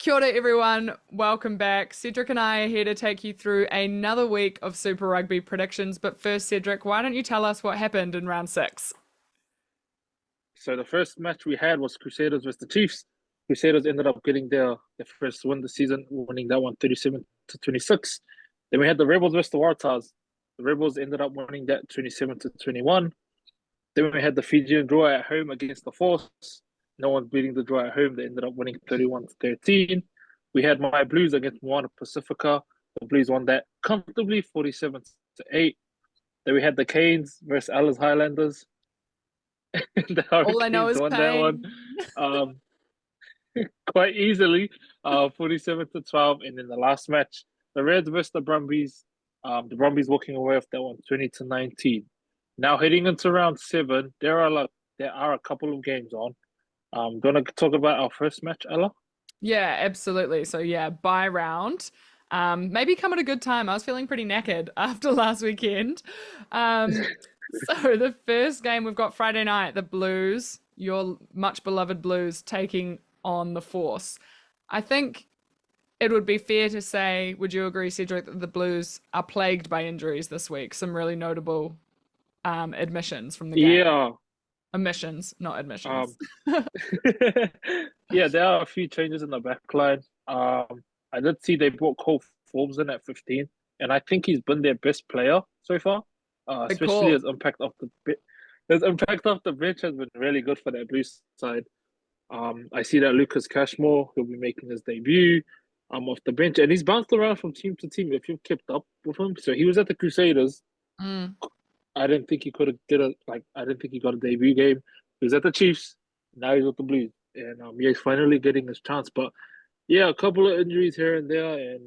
Kia ora, everyone. Welcome back. Cedric and I are here to take you through another week of Super Rugby predictions. But first, Cedric, why don't you tell us what happened in round six? So the first match we had was Crusaders versus the Chiefs. Crusaders ended up getting their first win this season, winning that one 37-26. Then we had the Rebels versus the Waratahs. The Rebels ended up winning that 27-21. Then we had the Fijian draw at home against the Force. No one's beating the draw at home. They ended up winning 31-13. We had my Blues against Moana Pacifica. The Blues won that comfortably, 47-8. Then we had the Canes versus Alice Highlanders. The All I know Hurricanes is won that one pain. um, quite easily, 47-12. And in the last match, the Reds versus the Brumbies. The Brumbies walking away with that one, 20-19. Now heading into round seven, there are a couple of games on. Gonna talk about our first match, Ella? Yeah, absolutely. So yeah, bye round. Maybe come at a good time. I was feeling pretty knackered after last weekend. Um, so the first game we've got Friday night, the Blues, your much beloved Blues, taking on the Force. I think it would be fair to say, would you agree, Cedric, that the Blues are plagued by injuries this week? Some really notable admissions from the game. Yeah. Omissions, not admissions. Um, yeah, there are a few changes in the back line. I did see they brought Cole Forbes in at 15, and I think he's been their best player so far. Big Especially call. his impact off the bench has been really good for that Blues side. I see that Lucas Cashmore will be making his debut off the bench, and he's bounced around from team to team if you've kept up with him. So he was at the Crusaders. Mm. I didn't think he could have did a like. I didn't think he got a debut game. He was at the Chiefs. Now he's with the Blues, and yeah, he's finally getting his chance. But yeah, a couple of injuries here and there, and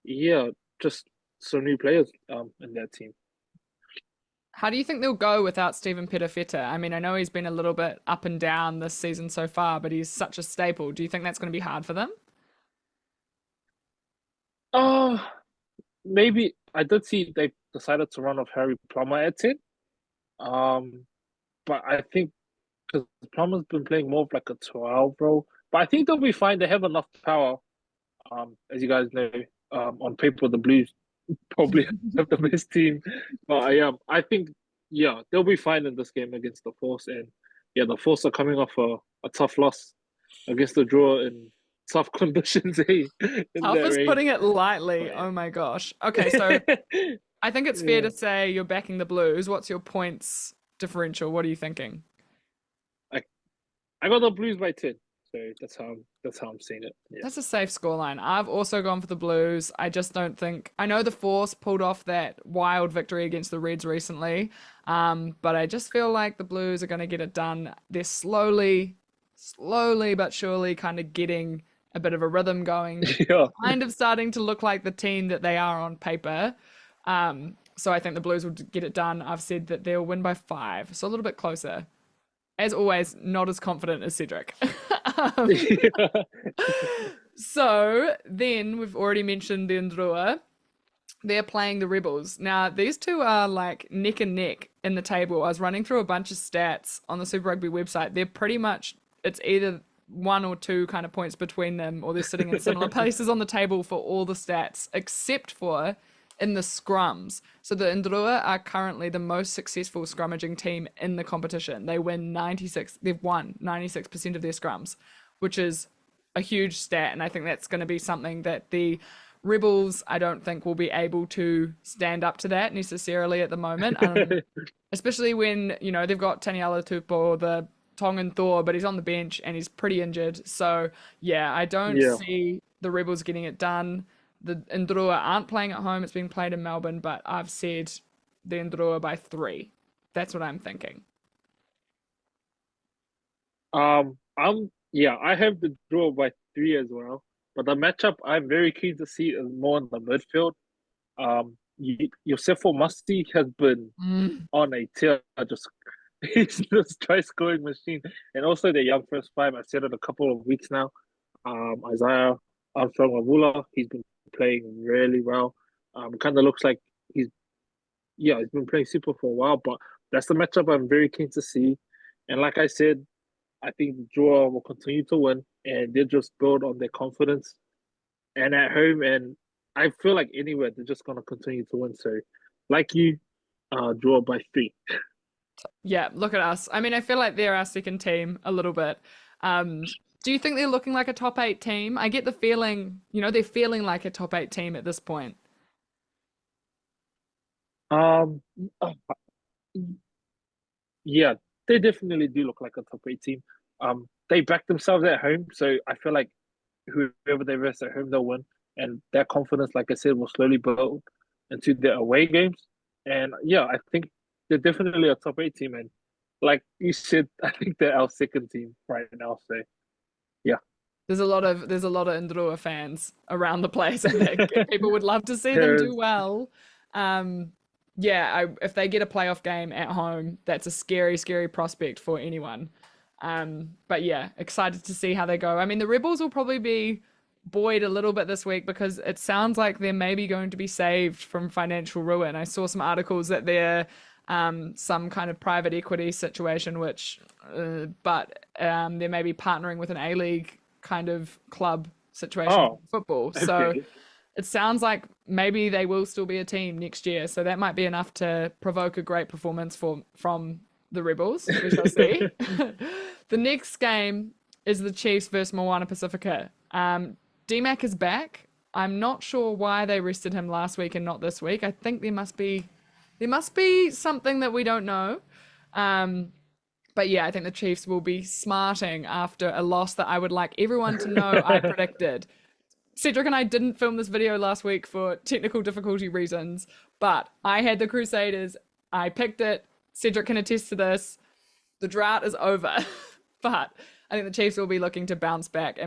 yeah, just some new players in that team. How do you think they'll go without Stephen Petafeta? I mean, I know he's been a little bit up and down this season so far, but he's such a staple. Do you think that's going to be hard for them? Uh maybe I did see they decided to run off Harry Plummer at 10. Um, but I think because Plummer's been playing more of like a 12 role, but I think they'll be fine. They have enough power. As you guys know, on paper the Blues probably have the best team. But I think yeah, they'll be fine in this game against the Force. And yeah, the Force are coming off a tough loss against the draw in tough conditions, in Tough that is rain. putting it lightly. But Oh my gosh. Okay, so yeah. I think it's fair Yeah. to say you're backing the Blues. What's your points differential? What are you thinking? I I got the Blues by 10. So that's how I'm seeing it. Yeah. That's a safe scoreline. I've also gone for the Blues. I just don't think I know the Force pulled off that wild victory against the Reds recently, but I just feel like the Blues are going to get it done. They're slowly but surely, kind of getting a bit of a rhythm going. Yeah. Kind of starting to look like the team that they are on paper. So I think the Blues will get it done. I've said that they'll win by 5, so a little bit closer. As always, not as confident as Cedric. um, Yeah. so then we've already mentioned the Ndrua. They're playing the Rebels. Now, these two are like neck and neck in the table. I was running through a bunch of stats on the Super Rugby website. They're pretty much, it's either one or two kind of points between them, or they're sitting in similar places on the table for all the stats, except for in the scrums. So the Ndrua are currently the most successful scrummaging team in the competition. They've won 96% of their scrums, which is a huge stat. And I think that's going to be something that the Rebels, I don't think, will be able to stand up to that necessarily at the moment. Especially when, they've got Taniela Tupou, the Tongan Thor, but he's on the bench and he's pretty injured. So, yeah, I don't Yeah. see the Rebels getting it done. The Ndrua aren't playing at home. It's being played in Melbourne, but I've said the Ndrua by 3. That's what I'm thinking. I have the draw by 3 as well. But the matchup I'm very keen to see is more in the midfield. Yosefo Masti has been Mm. on a tear, just he's just try scoring machine. And also the young first five, I said it a couple of weeks now. Isaiah Armstrong Mavula, he's been playing really well. Kind of looks like he's he's been playing super for a while, but that's the matchup I'm very keen to see. And like I said, I think the draw will continue to win, and they just build on their confidence. And at home, and I feel like anywhere they're just gonna continue to win. So, like you, draw by 3. Yeah, look at us. I mean, I feel like they're our second team a little bit. Do you think they're looking like a top eight team? I get the feeling, they're feeling like a top eight team at this point. Um, uh, yeah, they definitely do look like a top 8 team. They back themselves at home, so I feel like whoever they verse at home, they'll win. And that confidence, like I said, will slowly build into their away games. And yeah, I think they're definitely a top 8 team. And like you said, I think they're our second team right now. So yeah. There's a lot of Ndrua fans around the place, I think. People would love to see them do There's well. Yeah, if they get a playoff game at home, that's a scary, scary prospect for anyone. But yeah, excited to see how they go. I mean, the Rebels will probably be buoyed a little bit this week because it sounds like they're maybe going to be saved from financial ruin. I saw some articles that they're some kind of private equity situation, but they may be partnering with an A-League kind of club situation oh, in football. So okay. it sounds like maybe they will still be a team next year. So that might be enough to provoke a great performance from the Rebels. We shall see. The next game is the Chiefs versus Moana Pacifica. DMAC is back. I'm not sure why they rested him last week and not this week. I think there must be something that we don't know. But yeah, I think the Chiefs will be smarting after a loss that I would like everyone to know I predicted. Cedric and I didn't film this video last week for technical difficulty reasons, but I had the Crusaders. I picked it. Cedric can attest to this. The drought is over. But I think the Chiefs will be looking to bounce back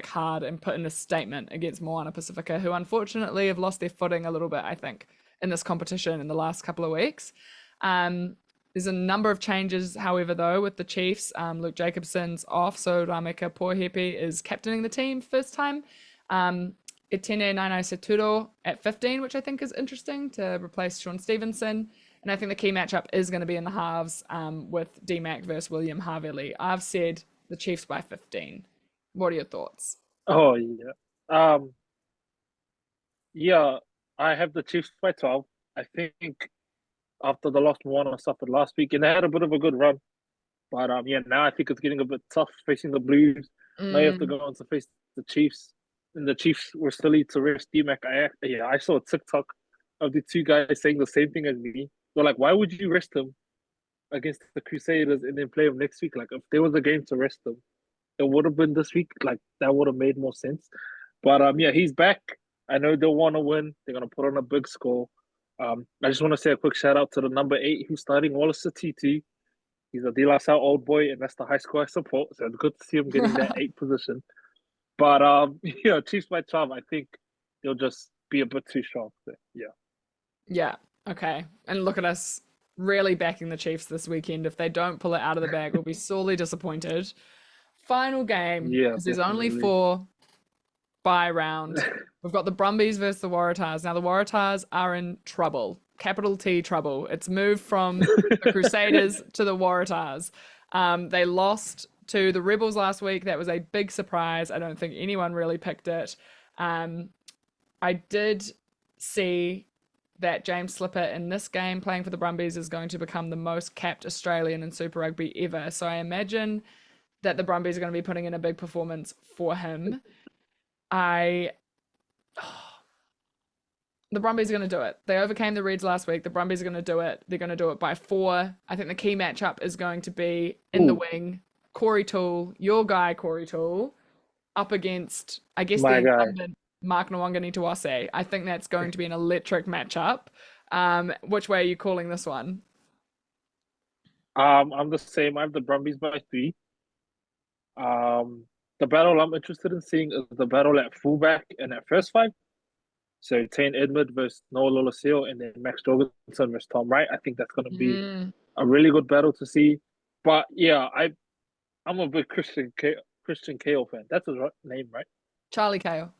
hard and put in a statement against Moana Pacifica, who unfortunately have lost their footing a little bit, I think, in this competition in the last couple of weeks. There's a number of changes, however, though, with the Chiefs. Luke Jacobson's off, so Rameka Pohepe is captaining the team first time. Etienne Nainai Seturo at 15, which I think is interesting, to replace Sean Stevenson. And I think the key matchup is going to be in the halves with DMAC versus William Havili. I've said the Chiefs by 15. What are your thoughts? Oh yeah. Yeah, I have the Chiefs by 12. I think after the lost one I suffered last week, and they had a bit of a good run. But yeah, now I think it's getting a bit tough facing the Blues. Now you have to Mm. go on to face the Chiefs, and the Chiefs were silly to rest DMAC. I saw a TikTok of the two guys saying the same thing as me. They're like, "Why would you rest him against the Crusaders and then play him next week? Like, if there was a game to rest him, it would have been this week. Like, that would have made more sense." But yeah, he's back. I know they'll want to win. They're gonna put on a big score. I just want to say a quick shout out to the number 8 who's starting Wallace Satiti. He's a De La Salle old boy, and that's the high school I support. So it's good to see him getting that 8 position. But yeah, Chiefs by 12. I think they'll just be a bit too strong. So, yeah. Yeah. Okay. And look at us really backing the Chiefs this weekend. If they don't pull it out of the bag, we'll be sorely disappointed. Final game, Yeah, because there's only definitely. 4 bye round. We've got the Brumbies versus the Waratahs. Now the Waratahs are in trouble. Capital T trouble. It's moved from the Crusaders to the Waratahs. They lost to the Rebels last week. That was a big surprise. I don't think anyone really picked it. I did see that James Slipper in this game playing for the Brumbies is going to become the most capped Australian in Super Rugby ever. So I imagine that the Brumbies are going to be putting in a big performance for him. I The Brumbies are going to do it. They overcame the Reds last week. The Brumbies are going to do it. They're going to do it by 4. I think the key matchup is going to be in the Ooh, wing, Corey Toole, your guy Corey Toole, up against, I guess, the my guy. incumbent Mark Nwangani-Tuase. I think that's going to be an electric matchup. Which way are you calling this one? I'm the same. I have the Brumbies by 3. Um, the battle I'm interested in seeing is the battle at fullback and at first 5. So Tane Edmund versus Noah Loloseo, and then Max Jorgensen versus Tom Wright. I think that's going to be Mm, a really good battle to see. But yeah, I'm a big Christian Kale fan. That's his name, right? Charlie Kale.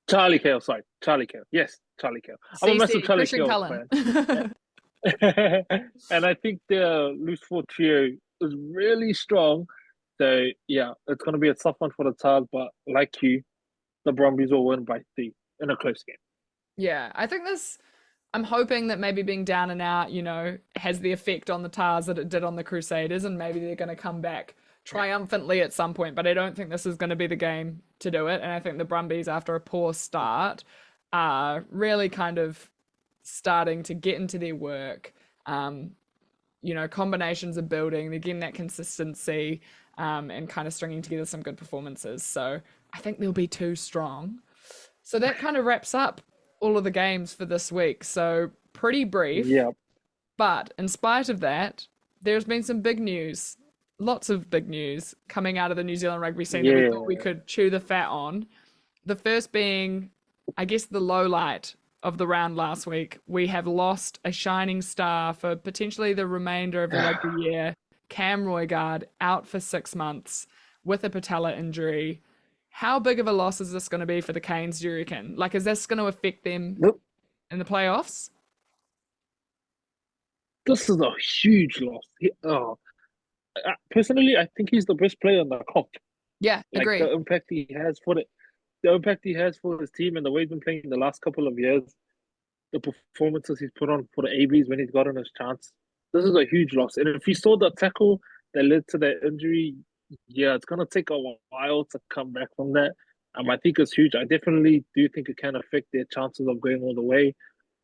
Charlie Kale. Sorry, Charlie Kale. Yes, Charlie Kale. I'm a massive CC, Charlie Christian Kale Cullen. fan. And I think the loose four trio is really strong. So yeah, it's gonna be a tough one for the Tars, but like you, the Brumbies will win by 3 in a close game. Yeah, I think this. I'm hoping that maybe being down and out, has the effect on the Tars that it did on the Crusaders, and maybe they're going to come back triumphantly at some point. But I don't think this is going to be the game to do it. And I think the Brumbies, after a poor start, are really kind of starting to get into their work. Combinations are building, they're getting that consistency, and kind of stringing together some good performances. So I think they'll be too strong. So that kind of wraps up all of the games for this week. So pretty brief, Yeah, but in spite of that, there's been some big news, lots of big news coming out of the New Zealand rugby scene that we thought we yeah. could chew the fat on. The first being, I guess, the low light of the round last week. We have lost a shining star for potentially the remainder of the rugby year. Cam Roigard out for 6 months with a patella injury. How big of a loss is this going to be for the Canes, do you reckon? Like, is this going to affect them Nope. in the playoffs? This is a huge loss. Personally, I think he's the best player in the comp. Yeah, Like the agree. impact he has for the impact he has for his team and the way he's been playing in the last couple of years, the performances he's put on for the ABs when he's gotten his chance. This is a huge loss. And if you saw the tackle that led to that injury, yeah, it's gonna take a while to come back from that. I think it's huge. I definitely do think it can affect their chances of going all the way.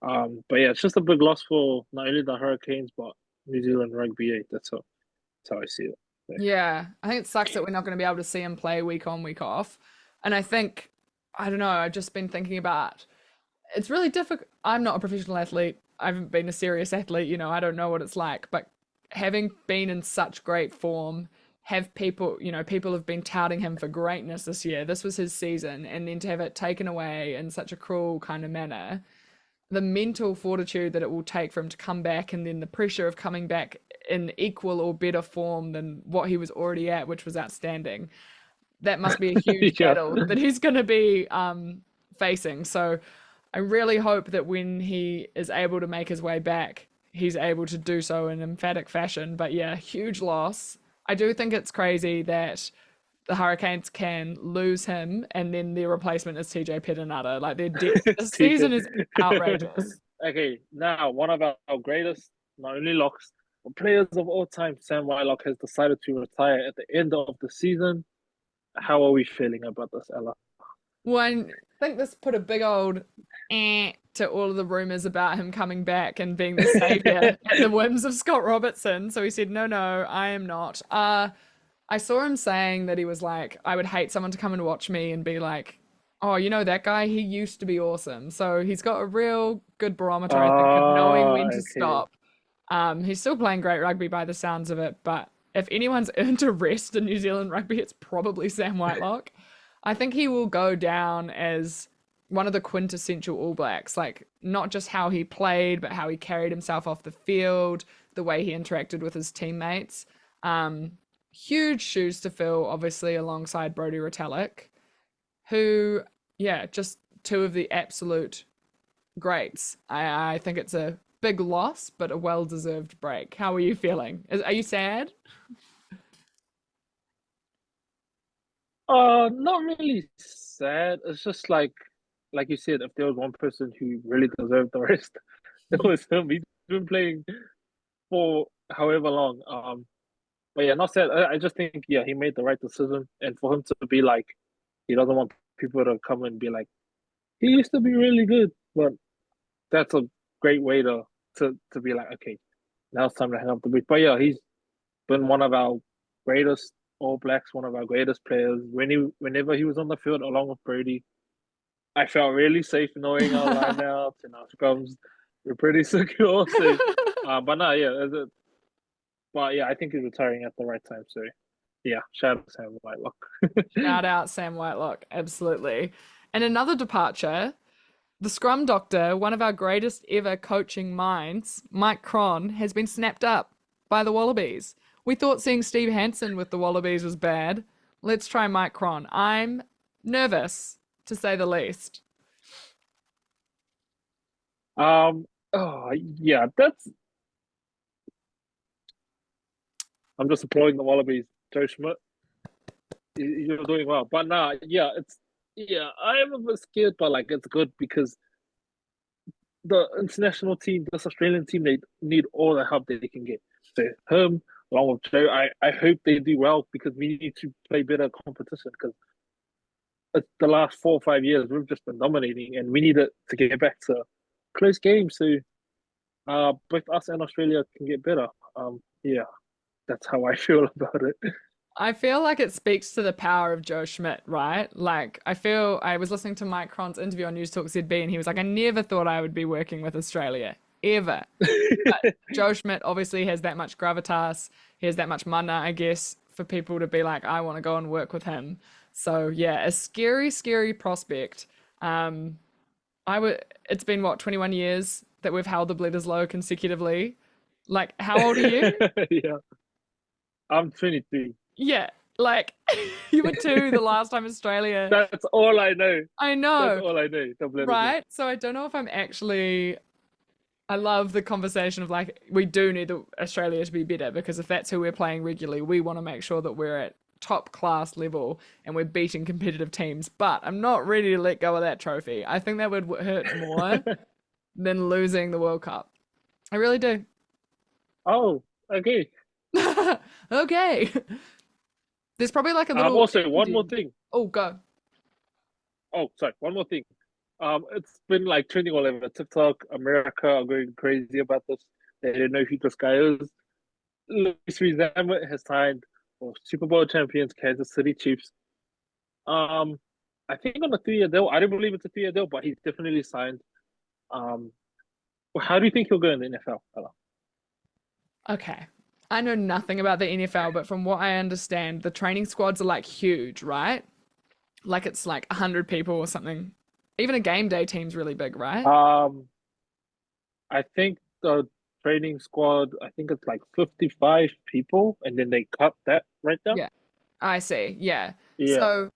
But yeah, it's just a big loss for not only the Hurricanes but New Zealand Rugby 8. That's how I see it. Yeah. Yeah, I think it sucks that we're not going to be able to see him play week on, week off. And I think, I don't know, I've just been thinking about it's really difficult. I'm not a professional athlete. I haven't been a serious athlete, I don't know what it's like. But having been in such great form, have people, people have been touting him for greatness this year. This was his season. And then to have it taken away in such a cruel kind of manner, the mental fortitude that it will take for him to come back, and then the pressure of coming back in equal or better form than what he was already at, which was outstanding. That must be a huge Yeah. battle that he's going to be facing. So I really hope that when he is able to make his way back, he's able to do so in emphatic fashion. But yeah, huge loss. I do think it's crazy that the Hurricanes can lose him and then their replacement is TJ Petinata. Like their depth this season is outrageous. Okay, now one of our greatest, not only locks, but players of all time, Sam Whitelock, has decided to retire at the end of the season. How are we feeling about this, Ella? One, I think this put a big old to all of the rumors about him coming back and being the savior at the whims of Scott Robertson. So he said, no, I am not. I saw him saying that he was like, I would hate someone to come and watch me and be like, oh, that guy, he used to be awesome. So he's got a real good barometer, I think, of knowing when to Okay. stop. He's still playing great rugby by the sounds of it, but if anyone's earned a rest in New Zealand rugby, it's probably Sam Whitelock. I think he will go down as one of the quintessential All Blacks, like not just how he played, but how he carried himself off the field, the way he interacted with his teammates. Um, Huge shoes to fill, obviously, alongside Brodie Retallick, who, yeah, just two of the absolute greats. I think it's a big loss, but a well-deserved break. How are you feeling? Are you sad? Not really sad. It's just like you said, if there was one person who really deserved the rest, it was him. He's been playing for however long. But yeah, not sad. I just think yeah, he made the right decision, and for him to be like, he doesn't want people to come and be like, he used to be really good, but that's a great way to be like, okay, now it's time to hang up the boot. But yeah, he's been one of our greatest All Blacks, one of our greatest players. Whenever he was on the field along with Brady, I felt really safe knowing our lineouts and our scrums were pretty secure. So, but no, yeah, but yeah, I think he's retiring at the right time. So, yeah, shout out to Sam Whitelock. Shout out Sam Whitelock, absolutely. And another departure, the scrum doctor, one of our greatest ever coaching minds, Mike Cron, has been snapped up by the Wallabies. We thought seeing Steve Hansen with the Wallabies was bad. Let's try Mike Cron. I'm nervous, to say the least. Oh yeah, I'm just applauding the Wallabies. Joe Schmidt. you're doing well. But nah, yeah, I am a bit scared, but like it's good because the international team, this Australian team, they need all the help that they can get. So him, along with Joe, I hope they do well because we need to play better competition because the last 4 or 5 years we've just been dominating and we need it to get back to close games so both us and Australia can get better. Yeah, that's how I feel about it. I feel like it speaks to the power of Joe Schmidt, right? Like, I feel I was listening to Mike Cron's interview on News Talk ZB, and he was like, I never thought I would be working with Australia, ever. But Joe Schmidt obviously has that much gravitas. He has that much mana, I guess, for people to be like, I want to go and work with him. So yeah, a scary, scary prospect. Um, it's been what, 21 years that we've held the Bledisloe consecutively. Like, how old are you? Yeah, I'm 23. Yeah, like you were two the last time Australia. That's all I know. I That's know, all I know. right? So I don't know if I'm actually. I love the conversation of like we do need Australia to be better because if that's who we're playing regularly, we want to make sure that we're at top class level and we're beating competitive teams. But I'm not ready to let go of that trophy. I think that would hurt more than losing the World Cup. I really do. Oh, okay. Okay. There's probably like a little. Also, one more thing. Oh, go. Oh, sorry, one more thing. It's been like trending all over TikTok. America are going crazy about this. They don't know who this guy is. Luis Rees-Zammit has signed for Super Bowl champions Kansas City Chiefs. Um, I think on a 3 year deal. I don't believe it's a 3 year deal, but he's definitely signed. Um, how do you think he'll go in the NFL? Okay. I know nothing about the NFL, but from what I understand, the training squads are like huge, right? Like it's like 100 people or something. Even a game day team's really big, right? I think the training squad. I think it's like 55 people, and then they cut that right down. Yeah, I see. Yeah. Yeah, So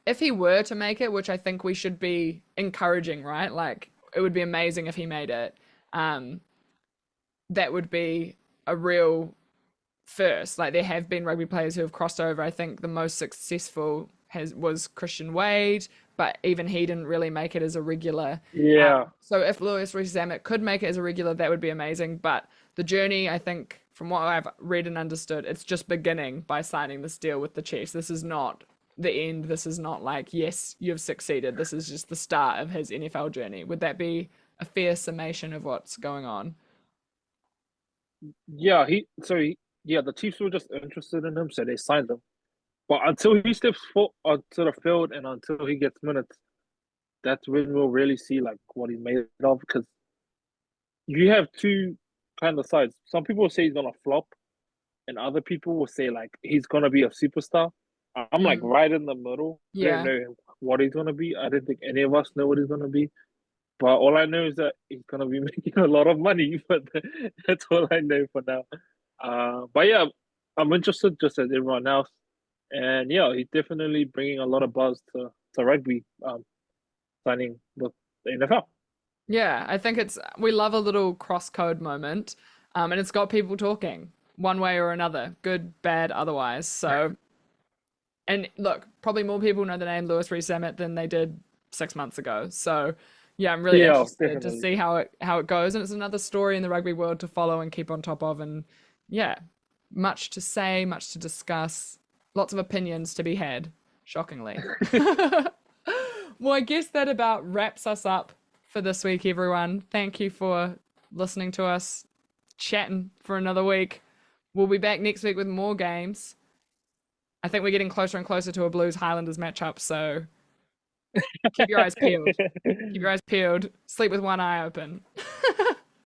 if he were to make it, which I think we should be encouraging, right? Like it would be amazing if he made it. Um, that would be a real first. Like there have been rugby players who have crossed over. I think the most successful was Christian Wade, but even he didn't really make it as a regular. yeah, So if Luis Rees-Zammit could make it as a regular, that would be amazing. But the journey, I think, from what I've read and understood, it's just beginning by signing this deal with the Chiefs. This is not the end. This is not like, yes, you've succeeded. This is just the start of his NFL journey. Would that be a fair summation of what's going on? yeah. Yeah, the Chiefs were just interested in him, so they signed him. But until he steps foot onto the field and until he gets minutes, that's when we'll really see like what he's made of. Because you have two kind of sides. Some people will say he's gonna flop, and other people will say like he's gonna be a superstar. I'm like Mm, right in the middle. I don't yeah. know what he's gonna be. I don't think any of us know what he's gonna be. But all I know is that he's gonna be making a lot of money. But that's all I know for now. But yeah, I'm interested just as everyone else. And yeah, he's definitely bringing a lot of buzz to rugby, signing with the NFL. Yeah, I think we love a little cross code moment, and it's got people talking one way or another, good, bad, otherwise. So, and look, probably more people know the name Luis Rees-Zammit than they did 6 months ago. So, yeah, I'm really Yeah, interested to definitely. see how it goes, and it's another story in the rugby world to follow and keep on top of. And yeah, much to say, much to discuss, lots of opinions to be had. Shockingly. Well, I guess that about wraps us up for this week, everyone. Thank you for listening to us chatting for another week. We'll be back next week with more games. I think we're getting closer and closer to a Blues Highlanders matchup, so keep your eyes peeled. Keep your eyes peeled. Sleep with one eye open.